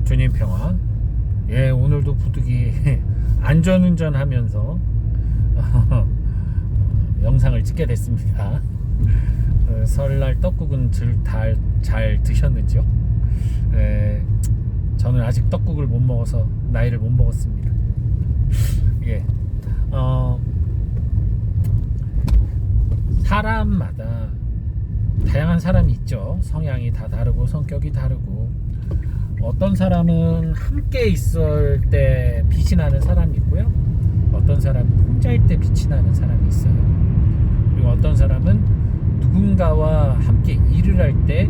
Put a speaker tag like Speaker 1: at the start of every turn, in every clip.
Speaker 1: 주님 평화. 예, 오늘도 부득이 안전운전 하면서 영상을 찍게 됐습니다. 설날 떡국은 잘 드셨는지요? 저는 아직 떡국을 못 먹어서 나이를 못 먹었습니다. 예, 사람마다 다양한 사람이 있죠. 성향이 다 다르고 성격이 다르고, 어떤 사람은 함께 있을 때 빛이 나는 사람이 있고요, 어떤 사람은 혼자일 때 빛이 나는 사람이 있어요. 그리고 어떤 사람은 누군가와 함께 일을 할 때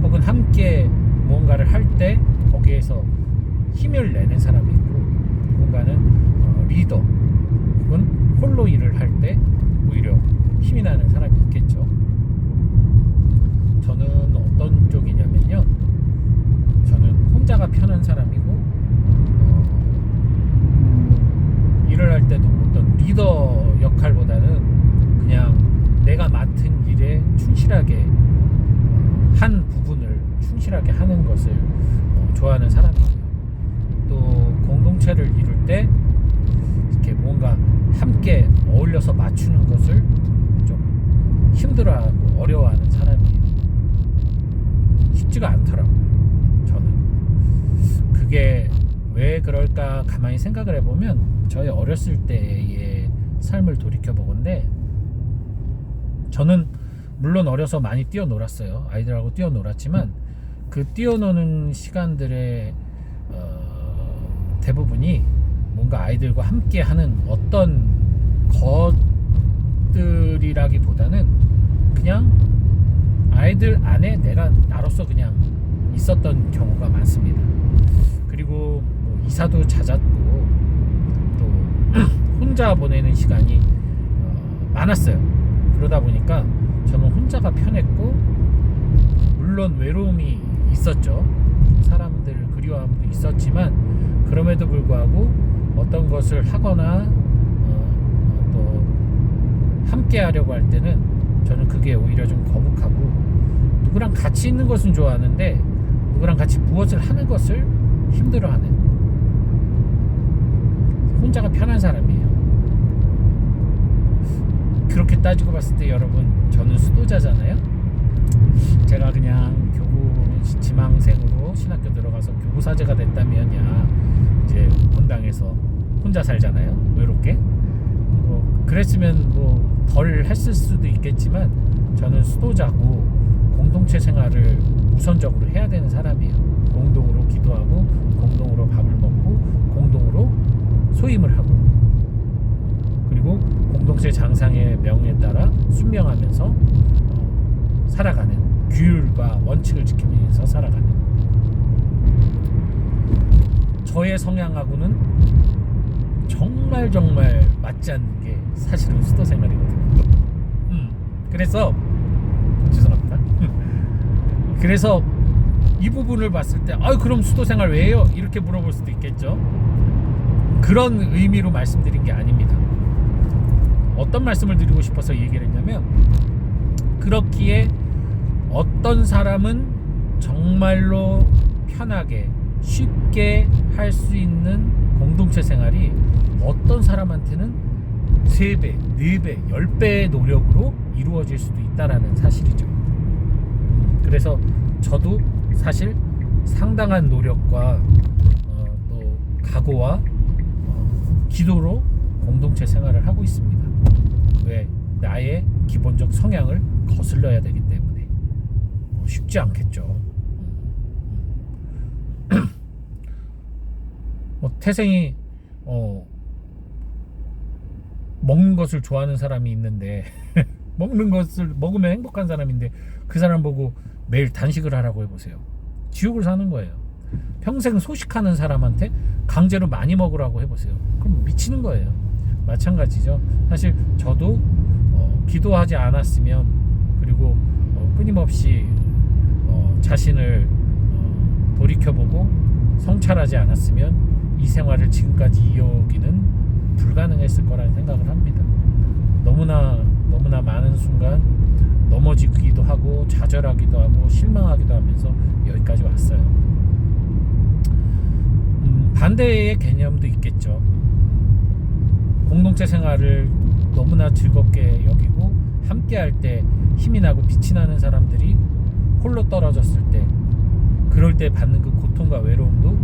Speaker 1: 혹은 함께 무언가를 할 때 거기에서 힘을 내는 사람이 있고, 누군가는 리더 혹은 홀로 일을 할 때 오히려 힘이 나는 사람이 있겠죠. 저는 어떤 쪽이냐면요, 저는 혼자가 편한 사람이고, 일을 할 때도 어떤 리더 역할보다는 그냥 내가 맡은 일에 충실하게 한 부분을 충실하게 하는 것을 좋아하는 사람이에요. 또 공동체를 이룰 때 이렇게 뭔가 함께 어울려서 맞추는 것을 좀 힘들어하고 어려워하는 사람이에요. 쉽지가 않더라고요. 저는 그게 왜 그럴까 가만히 생각을 해보면, 저희 어렸을 때의 삶을 돌이켜보건데, 저는 물론 어려서 많이 뛰어놀았어요. 아이들하고 뛰어놀았지만 그 뛰어노는 시간들의 대부분이 뭔가 아이들과 함께 하는 어떤 것들이라기보다는 그냥 아이들 안에 내가 나로서 그냥 있었던 경우가 많습니다. 그리고 뭐 이사도 잦았고, 또 혼자 보내는 시간이 많았어요. 그러다 보니까 저는 혼자가 편했고, 물론 외로움이 있었죠. 사람들 그리워함도 있었지만, 그럼에도 불구하고 어떤 것을 하거나 또 함께 하려고 할 때는 저는 그게 오히려 좀 거북하고, 누구랑 같이 있는 것은 좋아하는데 누구랑 같이 무엇을 하는 것을 힘들어하는, 혼자가 편한 사람이에요. 그렇게 따지고 봤을 때 여러분, 저는 수도자잖아요. 제가 그냥 교구 지망생으로 신학교 들어가서 교구사제가 됐다면야 이제 본당에서 혼자 살잖아요, 외롭게. 뭐 그랬으면 뭐 덜 했을 수도 있겠지만, 저는 수도자고 공동체 생활을 우선적으로 해야 되는 사람이에요. 공동으로 기도하고, 공동으로 밥을 먹고, 공동으로 소임을 하고, 그리고 공동체 장상의 명에 따라 순명하면서 살아가는, 규율과 원칙을 지키면서 살아가는, 저의 성향하고는 정말 맞지 않는 게 사실은 수도 생활이거든요. 그래서 죄송합니다. 그래서 이 부분을 봤을 때 그럼 수도 생활 왜 해요? 이렇게 물어볼 수도 있겠죠. 그런 의미로 말씀드린 게 아닙니다. 어떤 말씀을 드리고 싶어서 얘기를 했냐면, 그렇기에 어떤 사람은 정말로 편하게 쉽게 할 수 있는 공동체 생활이 어떤 사람한테는 3배, 4배, 10배의 노력으로 이루어질 수도 있다라는 사실이죠. 그래서 저도 사실 상당한 노력과 또 각오와 기도로 공동체 생활을 하고 있습니다. 왜? 나의 기본적 성향을 거슬러야 되기 때문에. 쉽지 않겠죠. 태생이 먹는 것을 좋아하는 사람이 있는데 먹는 것을 먹으면 행복한 사람인데, 그 사람 보고 매일 단식을 하라고 해보세요. 지옥을 사는 거예요. 평생 소식하는 사람한테 강제로 많이 먹으라고 해보세요. 그럼 미치는 거예요. 마찬가지죠. 사실 저도 기도하지 않았으면, 그리고 끊임없이 자신을 돌이켜보고 성찰하지 않았으면 이 생활을 지금까지 이어오기는 불가능했을 거라는 생각을 합니다. 너무나 많은 순간 넘어지기도 하고 좌절하기도 하고 실망하기도 하면서 여기까지 왔어요. 반대의 개념도 있겠죠. 공동체 생활을 너무나 즐겁게 여기고 함께 할 때 힘이 나고 빛이 나는 사람들이 홀로 떨어졌을 때, 그럴 때 받는 그 고통과 외로움도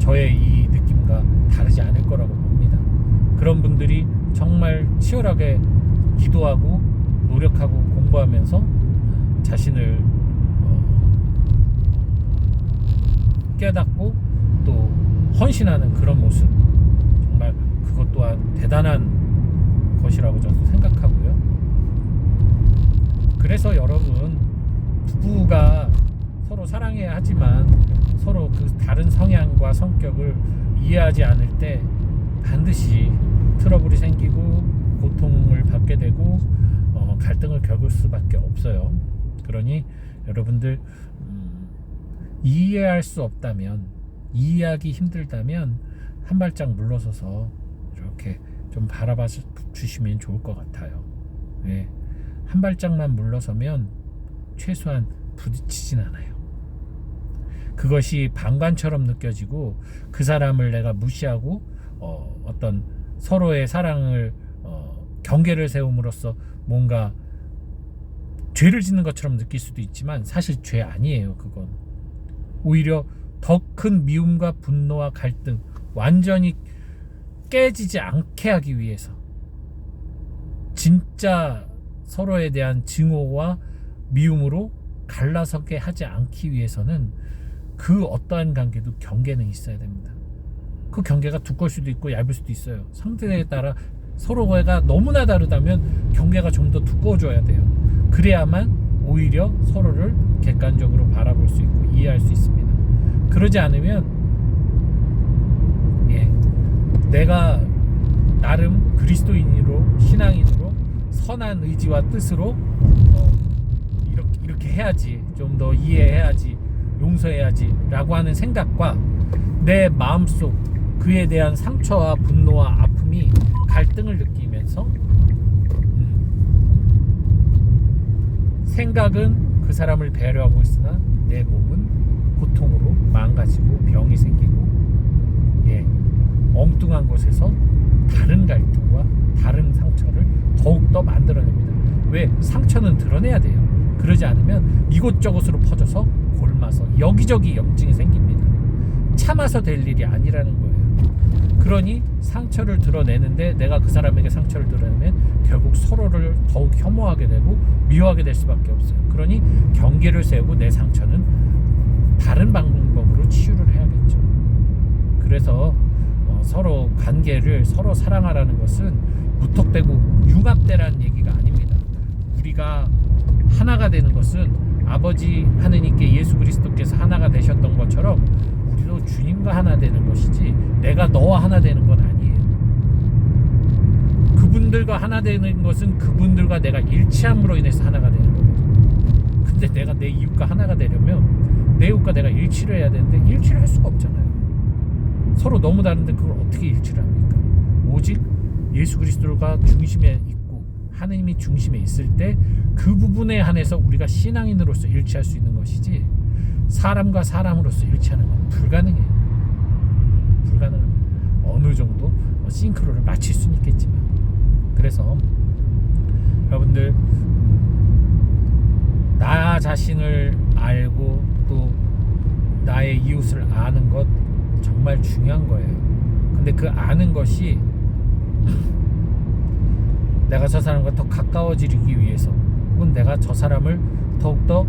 Speaker 1: 저의 이 느낌과 다르지 않을 거라고 봅니다. 그런 분들이 정말 치열하게 기도하고 노력하고 공부하면서 자신을 깨닫고 또 헌신하는 그런 모습, 정말 그것 또한 대단한 것이라고 저도 생각하고요. 그래서 여러분, 부부가 서로 사랑해야 하지만 서로 그 다른 성향과 성격을 이해하지 않을 때 반드시 트러블이 생기고 고통을 받게 되고 갈등을 겪을 수밖에 없어요. 그러니 여러분들 이해할 수 없다면, 이해하기 힘들다면 한 발짝 물러서서 이렇게 좀 바라봐 주시면 좋을 것 같아요. 네. 한 발짝만 물러서면 최소한 부딪히진 않아요. 그것이 방관처럼 느껴지고 그 사람을 내가 무시하고 어떤 서로의 사랑을 경계를 세움으로써 뭔가 죄를 짓는 것처럼 느낄 수도 있지만 사실 죄 아니에요. 그건 오히려 더 큰 미움과 분노와 갈등, 완전히 깨지지 않게 하기 위해서, 진짜 서로에 대한 증오와 미움으로 갈라서게 하지 않기 위해서는 그 어떠한 관계도 경계는 있어야 됩니다. 그 경계가 두꺼울 수도 있고 얇을 수도 있어요. 상대에 따라 서로가 너무나 다르다면 경계가 좀 더 두꺼워져야 돼요. 그래야만 오히려 서로를 객관적으로 바라볼 수 있고 이해할 수 있습니다. 그러지 않으면 내가 나름 그리스도인으로, 신앙인으로 선한 의지와 뜻으로 이렇게 해야지, 좀 더 이해해야지, 용서해야지 라고 하는 생각과 내 마음속 그에 대한 상처와 분노와 아픔이 갈등을 느끼면서 생각은 그 사람을 배려하고 있으나 내 몸은 고통으로 망가지고 병이 생기고 엉뚱한 곳에서 다른 갈등과 다른 상처를 더욱더 만들어냅니다. 왜? 상처는 드러내야 돼요. 그러지 않으면 이곳저곳으로 퍼져서 골마서 여기저기 염증이 생깁니다. 참아서 될 일이 아니라는 거예요. 그러니 상처를 드러내는데 내가 그 사람에게 상처를 드러내면 결국 서로를 더욱 혐오하게 되고 미워하게 될 수밖에 없어요. 그러니 경계를 세우고 내 상처는 다른 방법으로 치유를 해야겠죠. 그래서 서로 관계를 서로 사랑하라는 것은 무턱대고 융합되라는 얘기가 아닙니다. 우리가 하나가 되는 것은 아버지 하느님께 예수 그리스도께서 하나가 되셨던 것처럼 우리도 주님과 하나 되는 것이지 내가 너와 하나 되는 건 아니에요. 그분들과 하나 되는 것은 그분들과 내가 일치함으로 인해서 하나가 되는 거거든요. 근데 내가 내 이웃과 하나가 되려면 내 이웃과 내가 일치를 해야 되는데 일치를 할 수가 없잖아요. 서로 너무 다른데 그걸 어떻게 일치를 합니까? 오직 예수 그리스도가 중심에 있고 하느님이 중심에 있을 때 그 부분에 한해서 우리가 신앙인으로서 일치할 수 있는 것이지 사람과 사람으로서 일치하는 건 불가능해요. 불가능합니다. 어느 정도 싱크로를 맞출 수는 있겠지만. 그래서 여러분들 나 자신을 알고 또 나의 이웃을 아는 것 정말 중요한 거예요. 근데 그 아는 것이 내가 저 사람과 더 가까워지기 위해서 혹은 내가 저 사람을 더욱더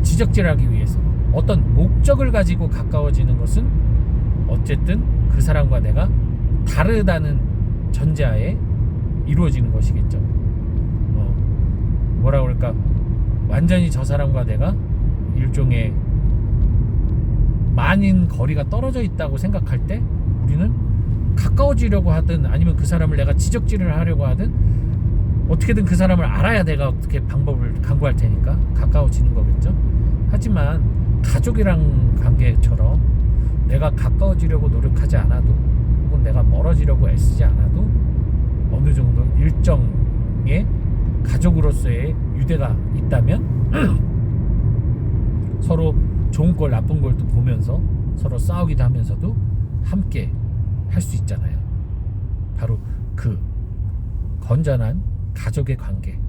Speaker 1: 지적질하기 위해서 어떤 목적을 가지고 가까워지는 것은 어쨌든 그 사람과 내가 다르다는 전제하에 이루어지는 것이겠죠. 뭐라 그럴까, 완전히 저 사람과 내가 일종의 많은 거리가 떨어져 있다고 생각할 때 우리는 가까워지려고 하든 아니면 그 사람을 내가 지적질을 하려고 하든 어떻게든 그 사람을 알아야 내가 어떻게 방법을 강구할 테니까 가까워지는 거겠죠. 하지만 가족이랑 관계처럼 내가 가까워지려고 노력하지 않아도 혹은 내가 멀어지려고 애쓰지 않아도 어느 정도 일정의 가족으로서의 유대가 있다면 서로 좋은 걸 나쁜 걸 또 보면서 서로 싸우기도 하면서도 함께 할 수 있잖아요. 바로 그 건전한 가족의 관계,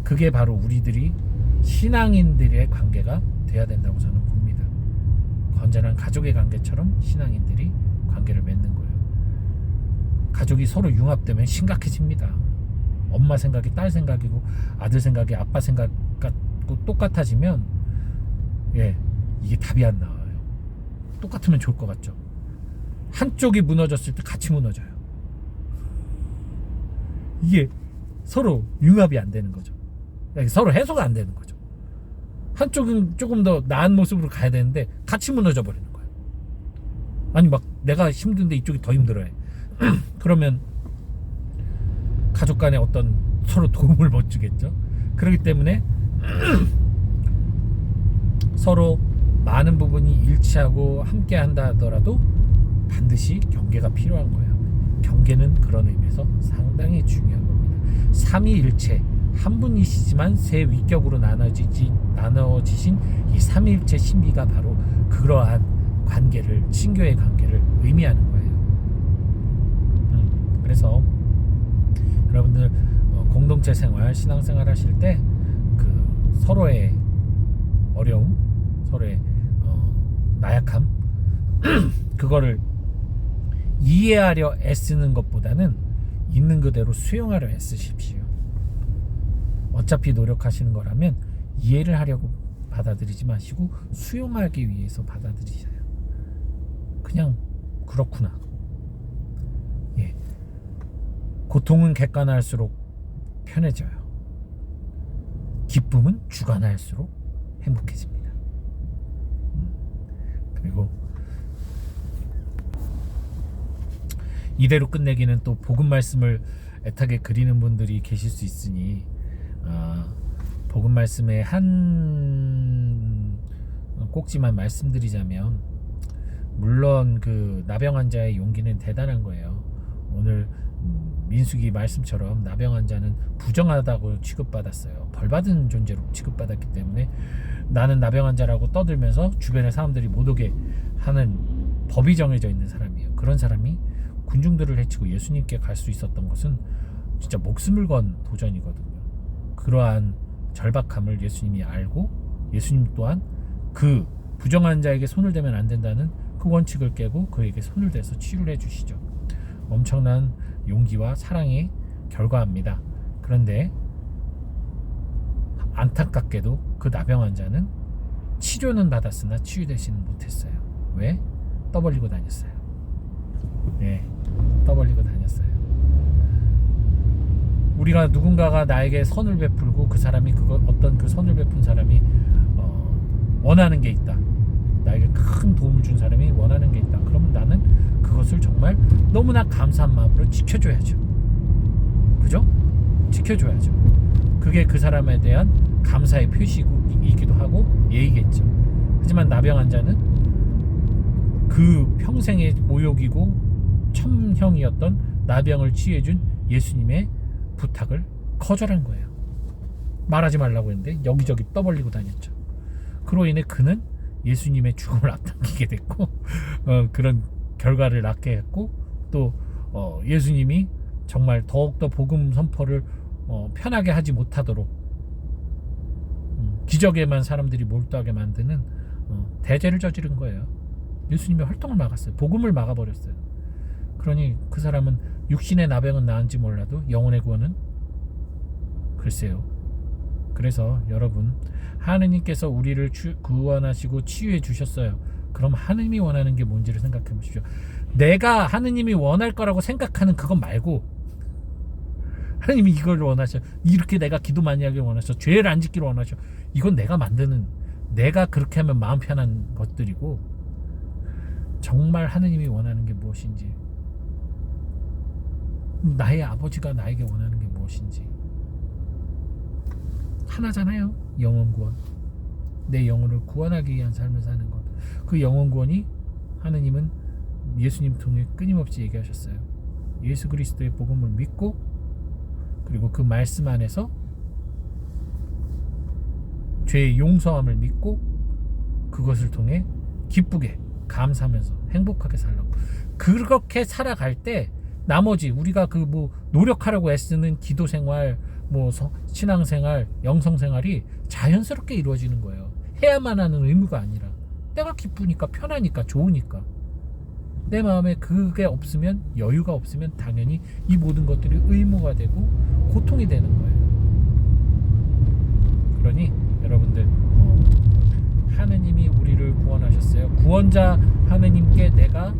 Speaker 1: 그게 바로 우리들이 신앙인들의 관계가 돼야 된다고 저는 봅니다. 건전한 가족의 관계처럼 신앙인들이 관계를 맺는 거예요. 가족이 서로 융합되면 심각해집니다. 엄마 생각이 딸 생각이고 아들 생각이 아빠 생각과 똑같아지면 이게 답이 안 나와요. 똑같으면 좋을 것 같죠. 한쪽이 무너졌을 때 같이 무너져요. 이게 서로 융합이 안 되는 거죠. 서로 해소가 안 되는 거죠. 한쪽은 조금 더 나은 모습으로 가야 되는데 같이 무너져 버리는 거예요. 아니 막 내가 힘든데 이쪽이 더 힘들어해. 그러면 가족 간에 어떤 서로 도움을 못 주겠죠. 그렇기 때문에 서로 많은 부분이 일치하고 함께 한다 하더라도 반드시 경계가 필요한 거예요. 경계는 그런 의미에서 상당히 중요한 겁니다. 삼위일체, 한 분이시지만 세 위격으로 나눠지신 이 삼위일체 신비가 바로 그러한 관계를, 친교의 관계를 의미하는 거예요. 그래서 여러분들 공동체 생활, 신앙생활 하실 때 그 서로의 어려움, 서로의 나약함 그거를 이해하려 애쓰는 것보다는 있는 그대로 수용하려 애쓰십시오. 어차피 노력하시는 거라면 이해를 하려고 받아들이지 마시고 수용하기 위해서 받아들이셔요. 그냥 그렇구나. 고통은 객관화할수록 편해져요. 기쁨은 주관화할수록 행복해집니다. 그리고 이대로 끝내기는 또 복음 말씀을 애타게 그리는 분들이 계실 수 있으니 복음 말씀의 한 꼭지만 말씀드리자면, 물론 그 나병 환자의 용기는 대단한 거예요. 오늘 민수기 말씀처럼 나병 환자는 부정하다고 취급받았어요. 벌받은 존재로 취급받았기 때문에 나는 나병 환자라고 떠들면서 주변의 사람들이 못 오게 하는 법이 정해져 있는 사람이에요. 그런 사람이 군중들을 해치고 예수님께 갈 수 있었던 것은 진짜 목숨을 건 도전이거든요. 그러한 절박함을 예수님이 알고 예수님 또한 그 부정한 자에게 손을 대면 안 된다는 그 원칙을 깨고 그에게 손을 대서 치유를 해주시죠. 엄청난 용기와 사랑의 결과입니다. 그런데 안타깝게도 그 나병 환자는 치료는 받았으나 치유되지는 못했어요. 왜? 떠벌리고 다녔어요. 떠벌리고 다녔어요. 우리가 누군가가 나에게 선을 베풀고 그 사람이 어떤 그 선을 베푼 사람이 원하는 게 있다. 나에게 큰 도움을 준 사람이 원하는 게 있다. 그러면 나는 그것을 정말 너무나 감사한 마음으로 지켜줘야죠. 그죠? 지켜줘야죠. 그게 그 사람에 대한 감사의 표시이기도 하고 예의겠죠. 하지만 나병 환자는 그 평생의 모욕이고 첨형이었던 나병을 치유해준 예수님의 부탁을 거절한 거예요. 말하지 말라고 했는데 여기저기 떠벌리고 다녔죠. 그로 인해 그는 예수님의 죽음을 앞당기게 됐고 그런 결과를 낳게 했고, 또 예수님이 정말 더욱더 복음 선포를 편하게 하지 못하도록 기적에만 사람들이 몰두하게 만드는 대죄를 저지른 거예요. 예수님의 활동을 막았어요. 복음을 막아버렸어요. 그러니 그 사람은 육신의 나병은 나은지 몰라도 영혼의 구원은 글쎄요. 그래서 여러분, 하느님께서 우리를 구원하시고 치유해 주셨어요. 그럼 하느님이 원하는 게 뭔지를 생각해 보십시오. 내가 하느님이 원할 거라고 생각하는 그것 말고, 하느님이 이걸 원하셔, 이렇게 내가 기도 많이 하길 원하셔, 죄를 안 짓기를 원하셔, 이건 내가 만드는, 내가 그렇게 하면 마음 편한 것들이고, 정말 하느님이 원하는 게 무엇인지, 나의 아버지가 나에게 원하는 게 무엇인지 하나잖아요. 영혼 구원, 내 영혼을 구원하기 위한 삶을 사는 것. 그 영혼 구원이 하느님은 예수님 통해 끊임없이 얘기하셨어요. 예수 그리스도의 복음을 믿고, 그리고 그 말씀 안에서 죄의 용서함을 믿고, 그것을 통해 기쁘게 감사하면서 행복하게 살라고. 그렇게 살아갈 때 나머지 우리가 그 뭐 노력하려고 애쓰는 기도 생활, 뭐 신앙 생활, 영성 생활이 자연스럽게 이루어지는 거예요. 해야만 하는 의무가 아니라 내가 기쁘니까, 편하니까, 좋으니까. 내 마음에 그게 없으면, 여유가 없으면 당연히 이 모든 것들이 의무가 되고 고통이 되는 거예요. 그러니 여러분들, 하느님이 우리를 구원하셨어요. 구원자 하느님께 내가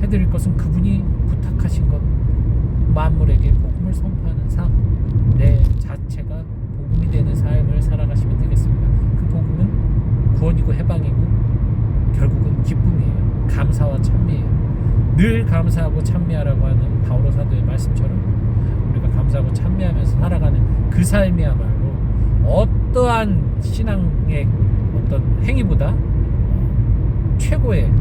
Speaker 1: 해드릴 것은 그분이 부탁하신 것, 만물에게 복음을 선포하는 삶, 내 자체가 복음이 되는 삶을 살아가시면 되겠습니다. 그 복음은 구원이고 해방이고 결국은 기쁨이에요. 감사와 찬미예요. 늘 감사하고 찬미하라고 하는 바오로 사도의 말씀처럼 우리가 감사하고 찬미하면서 살아가는 그 삶이야말로 어떠한 신앙의 어떤 행위보다 최고의